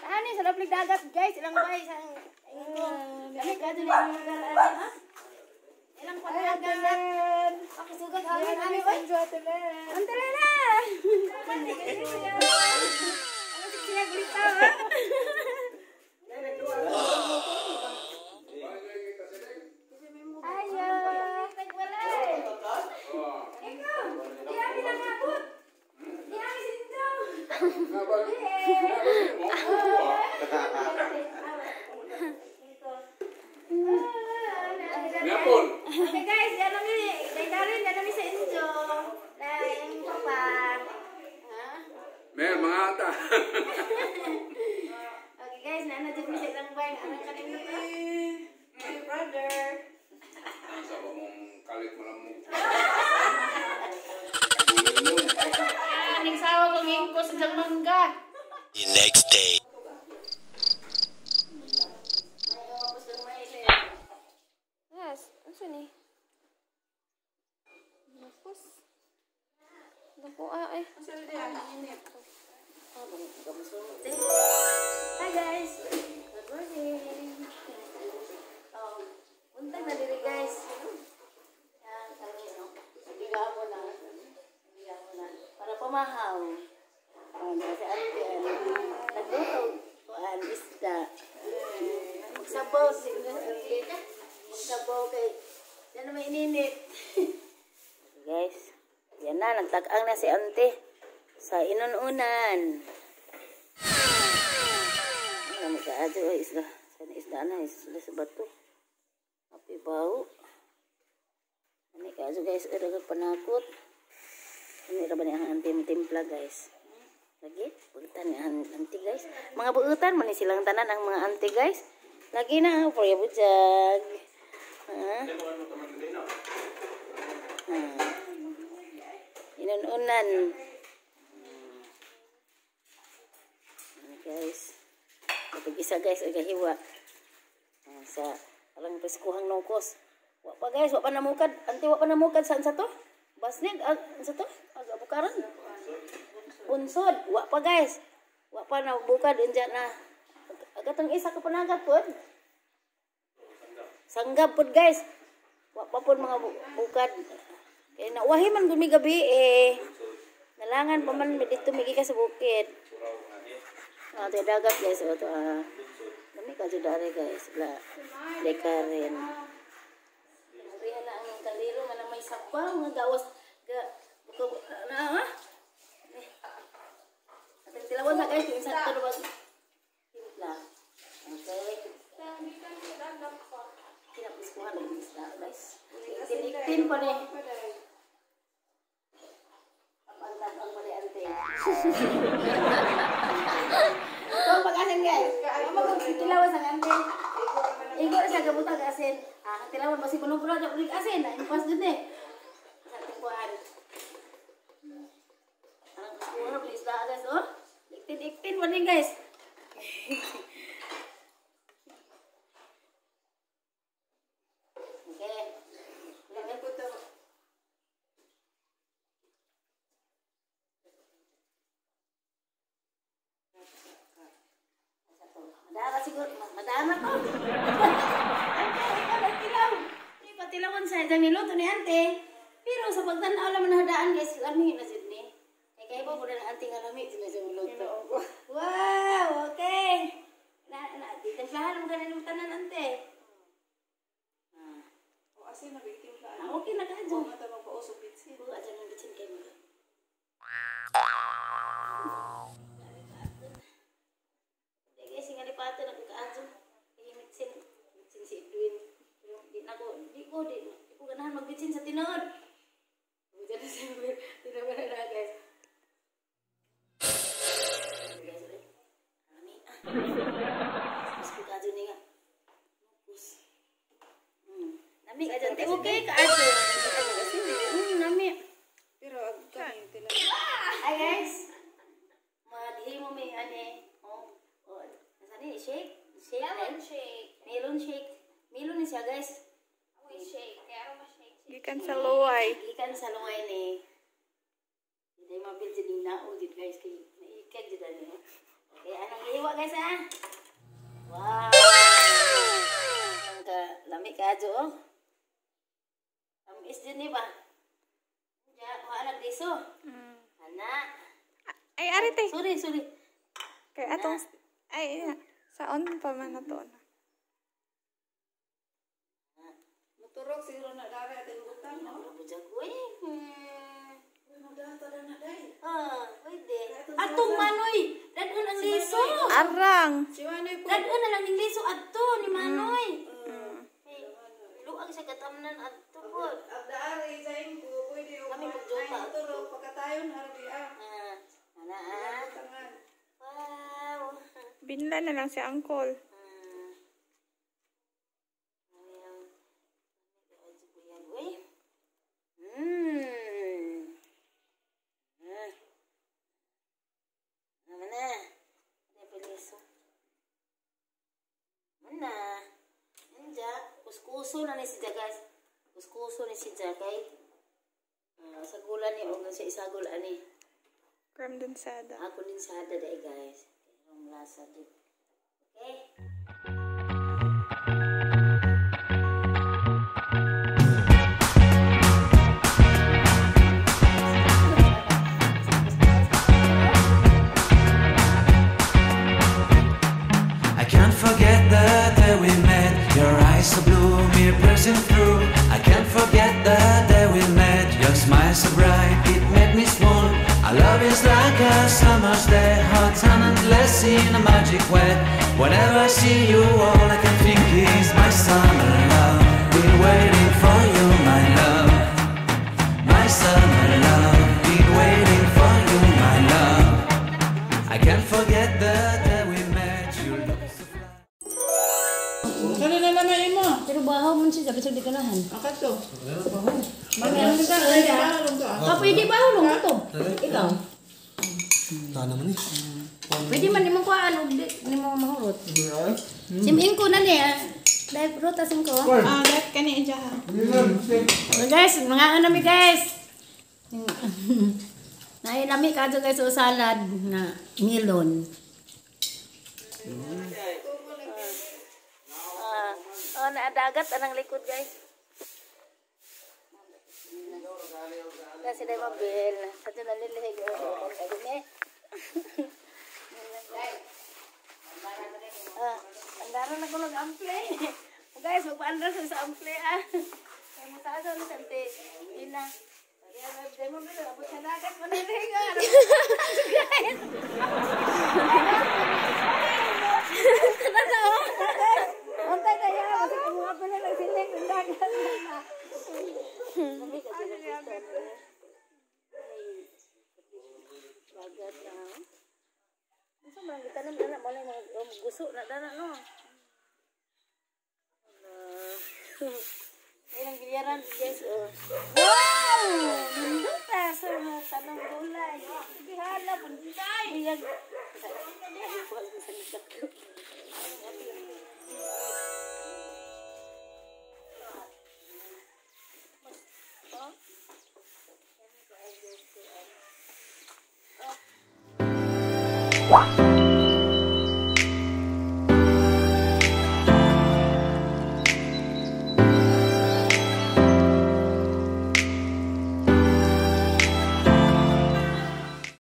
Ani sa laplig dagat guys, ilang bay sa kami kadto na yung lugar ani ha. Ilang pagdagat. Pakisugat kami ani oy. Antara na. Ano sila gulita ha? Ayo. Tagwalay. Ikaw, di amin na nabot. Di amin sinto. Ngapon. Okay guys, yan kami. Darin yan kami sa inyo. Yung papa. Ha? Mer, mga ata. Okay guys, nanadyan kami sa ilang bay. Ano ka rin ito? My brother. Ang sabi mong kalit mo lang mo. Aning sawa kong ingko sa mangga. The next day. Yes, ano ni? Napos. Naku, ay. Hi guys. Good morning. Untag na diri guys. Yan, kami, no? Nabigaw mo na. Para pamahaw. Kasi nagluto ko ang isda. Magsabaw magsabaw kay yan naman ininit. Guys, yan na, nagtag-ang na si ante sa inununan. Ano ka ato ay isda. Sana isda na, isda sa bato. Api bau. Ano ka ato guys, eragat panakot. Ini ra ba ni ang antim-timpla guys. Lagi, buutan ni anti guys. Mga buutan man ni silang tanan ang mga anti guys. Lagi na for ya bujag. Inununan. Guys. Kapag isa guys ay gahiwa. Sa alang preskuhang nungkos. Wa pa guys, wa pa namukad. Anti wa pa namukad saan sa to? Basnig, sa to? Agabukaran. Punsod, wa pa guys. Wa pa na bukad unja na. Agatang isa ka panagat pod. Sanggab pod guys. Wa pa pod mga bukad. Kaya na wahi man gumi gabi nalangan pa man dito migi ka sa bukid. Ate dagat guys ito dami ka jud guys. Bla. Dekarin. Rihan na ang kaliro man may sabaw nga gawas ga buka na ha. Atong tilawan na guys yung sa tulo timpla. Okay. Kinapuskuhan ng isda guys. Itin pa ni. Apantag ang pali ante. Ito pag-asin guys. Tilawan sa ante. Igo na siya gabutag asin. Tilawan masih puno-puno aja ulit asin. Ini pas dun eh. Sa tipuan. Ang kuskuhan ng isda guys oh. Iktin pa rin guys. Okay. Lagyan ko ito. Madara siguro. Madama to. Ay, patilawan sa dyan niluto ni ante. Pero sa pagtanaw lang manahadaan guys, lami na dyan ni. Kaya ba po na ante nga lami dyan na dyan niluto. Wow, okay. Titimplahan mo ganun yung tanan ante. Asin na victim ka. Okay na ka dyan. Oo, mata magpausok bitsin. Oo, dyan ang bitsin kayo mga. Guys, yung alipato na kukaadzo. Kaya mitsin si Edwin. Pero di ko ganahan magbitsin sa tinod. Diyan na siya, tinawa na guys. Guys, ulit. Marami. Mas kukaadzo niya nga. Nupus. Nami ka dyan. Okay ka ato. Nami. Pero kami tinanong. Hi guys. Madhi mo may ane. Nasaan shake? Melon shake. Melon shake. Melon ni siya guys. Shake. Kaya ako ma-shake. Gikan sa luway. Gikan sa luway ni. Kaya mapil sa dinao dito guys. Kaya naikag dito niyo. Okay, anong iwa guys ha? Wow! Ang lami ka dyo oh. Tamis din ni ba? Diya, anak diso. Anak. Ay, arite. Sorry. Kay atong ay saon pa man nato na. Muturok siguro na dari ating butang, no? Bujag ko eh. Nagdata na na, day. Pwede. Atong manoy. Dadun ang liso. Arang. Si Manoy po. Dadun na lang yung liso ato ni manoy. Luang sa katamnan ato po. Abdaari, sayin ko, pwede yung Kami magjopa. muturok, pagkatayon, harbi Ana Tangan. Wow. Binla na lang si Uncle. Kuskuso na ni si guys. Kuskuso ni si kay sagulan ni og sa isagol ani. Creme densada. Ako din sada dai guys. Ang lasa din. Okay? I can't forget the day we met. Your eyes so blue, me piercing through. I can't forget the day we met. Your smile so bright, it made me swoon. Our love is like a summer's day, hot and endless in a magic way. Whenever I see you, all I can think is my summer love. Been waiting for you, my love. My summer love. Been waiting for you, my love. I can't forget the day we met. You look so fly. Kano na naman mo? Pero bahaw mo siya sa di kanahan. Akat to. Mana ang ka? Ay, bahalong to. Pwede bahaw lang ito. Ikaw. Tana man eh. Pwede man nimong kuhaan og di mo mahurot. Simin ko na niya. Dahil rotasin ko. That kani ijaha. Guys, mga anami guys. Nailami ka guys o salad na melon. Naadagat anang likod guys. Kasi dahil mabil. Sa ito nalilihig. Andaran na ko nag-ample. Guys, magpa-andar sa ample Kaya masado ni Sante. Hindi na. Kaya dahil mabil. Abot sa dagat mo nalihig. Guys. Untay kaya. Kasi kumuha ko na lang silik. Ang dagat na. Bagat na. Masa man kita nang dana malay mga guso na dana no. Ilang biliaran guys. Wow! Minta sa mga tanong gulay. Sige hala pun day. Iyag. What?